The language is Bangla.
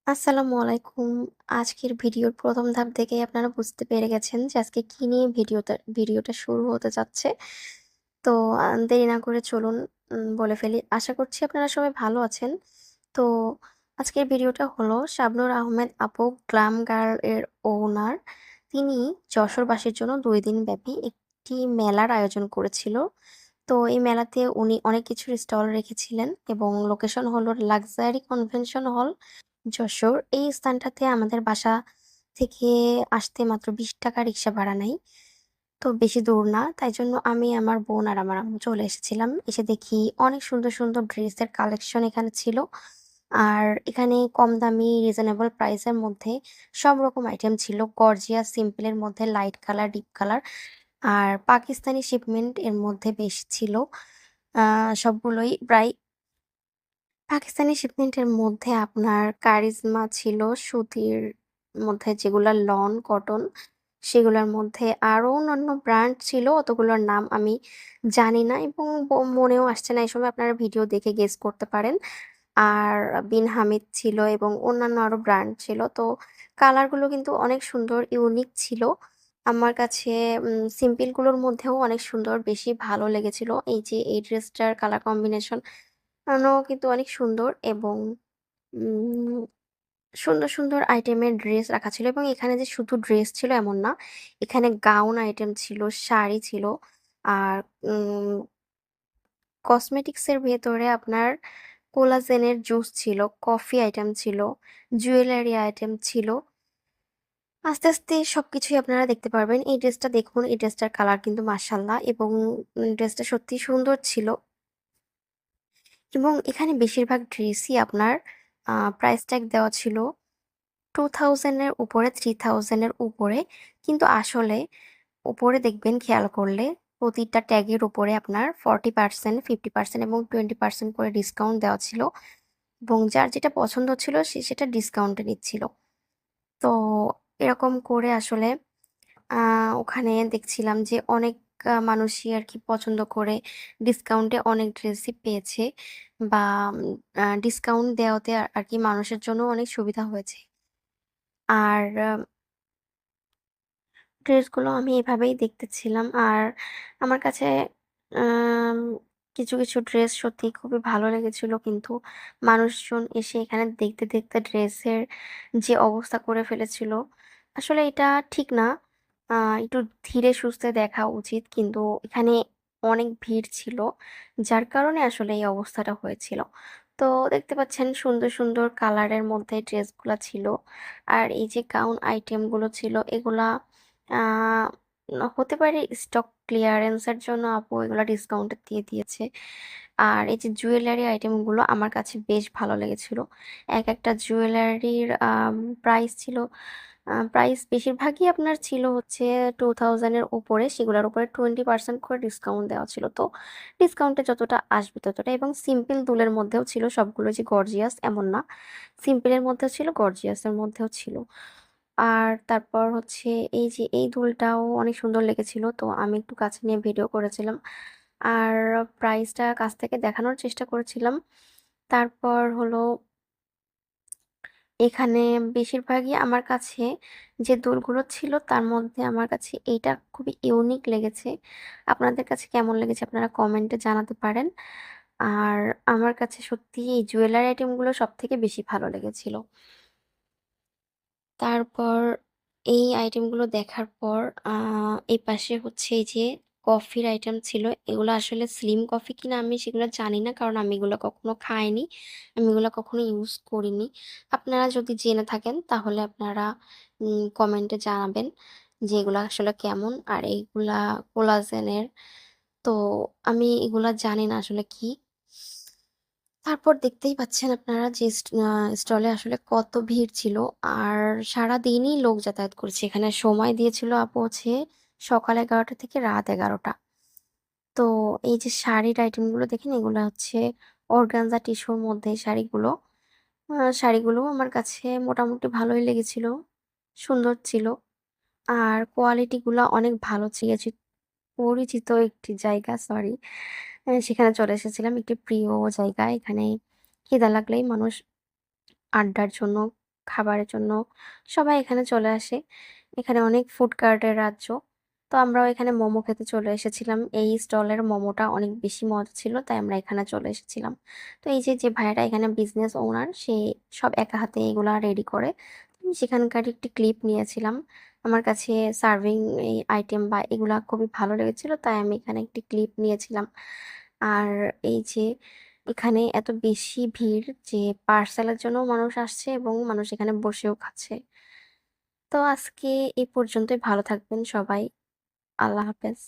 আসসালামু আলাইকুম। আজকের ভিডিওর ১ম ধাপ দেখেই আপনারা বুঝতে পেরে গেছেন যে আজকে কি নিয়ে ভিডিওটা শুরু হতে যাচ্ছে। তো দেরি না করে চলুন বলে ফেলি। আশা করছি আপনারা সবাই ভালো আছেন। তো আজকের ভিডিওটা হলো শাবনূর আহমেদ আপু গ্ল্যাম গার্ল এর ওনার। তিনি যশোরবাসীর জন্য ২ দিন ব্যাপী একটি মেলার আয়োজন করেছিল। তো এই মেলাতে উনি অনেক কিছুর স্টল রেখেছিলেন এবং লোকেশন হলো লাক্সারি কনভেনশন হল, যশোর। এই স্থানটাতে আমাদের বাসা থেকে আসতে মাত্র ৳২০ রিক্সা ভাড়া নেয়। তো বেশি দূর না। তাই জন্য আমি, আমার বোন আর আমার আম্মু চলে এসেছিলাম। এসে দেখি অনেক সুন্দর, সুন্দর ড্রেসের কালেকশন এখানে ছিল। আর এখানে কম দামি রিজনেবল প্রাইস এর মধ্যে সব রকম আইটেম ছিল। গর্জিয়াস সিম্পল এর মধ্যে লাইট কালার, ডিপ কালার আর পাকিস্তানি শিপমেন্ট এর মধ্যে বেশ ছিল। আ সবগুলোই প্রায় পাকিস্তানি শিপমেন্টের মধ্যে আপনার কারিজমা ছিল সুতির মধ্যে, যেগুলা লন, কটন সেগুলার মধ্যে আরো অন্যান্য ব্র্যান্ড ছিল। অতগুলোর নাম আমি জানি না এবং মনেও আসছে না। এই সময় আপনারা ভিডিও দেখে গেস করতে পারেন। আর বিন হামিদ ছিল এবং অন্যান্য আরো ব্র্যান্ড ছিল। তো কালারগুলো কিন্তু অনেক সুন্দর, ইউনিক ছিল। আমার কাছে সিম্পল গুলোর মধ্যেও অনেক সুন্দর, বেশি ভালো লেগেছিল। এই যে এই ড্রেসটার কালার কম্বিনেশন কিন্তু অনেক সুন্দর এবং উম সুন্দর, সুন্দর আইটেমের ড্রেস রাখা ছিল এবং এখানে যে শুধু ড্রেস ছিল এমন না। এখানে গাউন আইটেম ছিল, শাড়ি ছিল। আর উম কসমেটিক্স এর ভেতরে আপনার কোলাজেনের জুস ছিল, কফি আইটেম ছিল, জুয়েলারি আইটেম ছিল। আস্তে, আস্তে সবকিছুই আপনারা দেখতে পারবেন। এই ড্রেসটা দেখুন, এই ড্রেসটার কালার কিন্তু মাশাআল্লাহ এবং ড্রেসটা সত্যিই সুন্দর ছিল। এবং এখানে বেশিরভাগ ড্রেসই আপনার প্রাইস ট্যাগ দেওয়া ছিল 2000 এর উপরে, 3000 এর উপরে। কিন্তু আসলে উপরে দেখবেন খেয়াল করলে প্রতিটা ট্যাগের উপরে আপনার 40%, 50% এবং 20% করে ডিসকাউন্ট দেওয়া ছিল। এবং যার যেটা পছন্দ ছিল সে সেটা ডিসকাউন্টে নিচ্ছিল। তো এরকম করে আসলে আ ওখানে দেখছিলাম যে অনেক মানুষই আরকি পছন্দ করে ডিসকাউন্টে অনেক ড্রেসই পেয়েছে বা ডিসকাউন্ট দেওয়াতে আরকি মানুষের জন্য অনেক সুবিধা হয়েছে। আর ড্রেসগুলো আমি এভাবেই দেখতেছিলাম। আর আমার কাছে আম কিছু, কিছু ড্রেস সত্যিই খুবই ভালো লেগেছিল। কিন্তু মানুষজন এসে এখানে দেখতে, দেখতে ড্রেসের যে অবস্থা করে ফেলেছিল, আসলে এটা ঠিক না। আ একটু ধীরে সুস্থে দেখা উচিত। কিন্তু এখানে অনেক ভিড় ছিল। যার কারণে আসলে এই অবস্থাটা হয়েছিল। তো দেখতে পাচ্ছেন সুন্দর, সুন্দর কালারের মধ্যে ড্রেসগুলা ছিল। আর এই যে গাউন আইটেমগুলো ছিল এগুলা আ হতে পারে স্টক ক্লিয়ারেন্স এর জন্য আপু এগুলা ডিসকাউন্টে দিয়ে দিয়েছে। আর এই যে জুয়েলারি আইটেমগুলো আমার কাছে বেশ ভালো লেগেছিল। একেকটা জুয়েলারির প্রাইস ছিল প্রাইস বেশিরভাগই আপনার ছিল হচ্ছে 2000 এর উপরে। সেগুলোর উপরে 20% করে ডিসকাউন্ট দেওয়া ছিল। তো ডিসকাউন্টে যতটা আসবে ততটা এবং সিম্পল দুলের মধ্যেও ছিল, সবগুলো যে গর্জিয়াস এমন না। সিম্পল এর মধ্যেও ছিল, গর্জিয়াস এর মধ্যেও ছিল। আর তারপর হচ্ছে এই যে এই দুলটাও অনেক সুন্দর লেগেছিল। তো আমি একটু কাছে নিয়ে ভিডিও করেছিলাম। আর প্রাইসটা কাছ থেকে দেখানোর চেষ্টা করেছিলাম। তারপর হলো এখানে বেশিরভাগই আমার কাছে যে দুলগুলো ছিল তার মধ্যে আমার কাছে এইটা খুবই ইউনিক লেগেছে। আপনাদের কাছে কেমন লেগেছে আপনারা কমেন্টে জানাতে পারেন। আর আমার কাছে সত্যিই এই জুয়েলারি আইটেমগুলো সবথেকে বেশি ভালো লেগেছিল। তারপর এই আইটেমগুলো দেখার পর আ এই পাশে হচ্ছে এই যে কফির আইটেম ছিল। এগুলো আসলে স্লিম কফি কিনা আমি সেগুলো জানি না। কারণ আমি এগুলো কখনো খাইনি। আমি এগুলো কখনো ইউজ করিনি। আপনারা যদি জেনে থাকেন তাহলে আপনারা কমেন্টে জানাবেন যে এগুলা আসলে কেমন? আর এইগুলা কোলাজেনের। তো আমি এগুলা জানি না আসলে কি? তারপর দেখতেই পাচ্ছেন আপনারা যে স্টলে আসলে কত ভিড় ছিল। আর সারাদিনই লোক যাতায়াত করছে। এখানে সময় দিয়েছিল আপু হচ্ছে সকাল ১১টা থেকে রাত ১১টা। তো এই যে শাড়ির আইটেমগুলো দেখেন এগুলো হচ্ছে অর্গানজা টিস্যুর মধ্যে শাড়িগুলো। শাড়িগুলোও আমার কাছে মোটামুটি ভালোই লেগেছিল। সুন্দর ছিল। আর কোয়ালিটি গুলা অনেক ভালো ছিল। পরিচিত একটি জায়গা, সরি। সেখানে চলে এসেছিলাম একটি প্রিয় জায়গায়। এখানে খিদা লাগলেই মানুষ আড্ডার জন্য খাবারের জন্য সবাই এখানে চলে আসে। এখানে অনেক ফুড কার্টের রাজ্য। তো আমরাও এখানে মোমো খেতে চলে এসেছিলাম। এই স্টলের মোমোটা অনেক বেশি মজা ছিল, তাই আমরা এখানে চলে এসেছিলাম। তো এই যে ভাইয়াটা এখানে বিজনেস ওনার, সে সব একা হাতে এগুলা রেডি করে। আমি সেখানকার একটি ক্লিপ নিয়েছিলাম। আমার কাছে সার্ভিং এই আইটেম বা এগুলা খুবই ভালো লেগেছিল, তাই আমি এখানে একটি ক্লিপ নিয়েছিলাম। আর এই যে এখানে এত বেশি ভিড় যে পার্সেলের জন্যও মানুষ আসছে এবং মানুষ এখানে বসেও খাচ্ছে। তো আজকে এই পর্যন্তই। ভালো থাকবেন সবাই। আল্লাহ হাফেজ।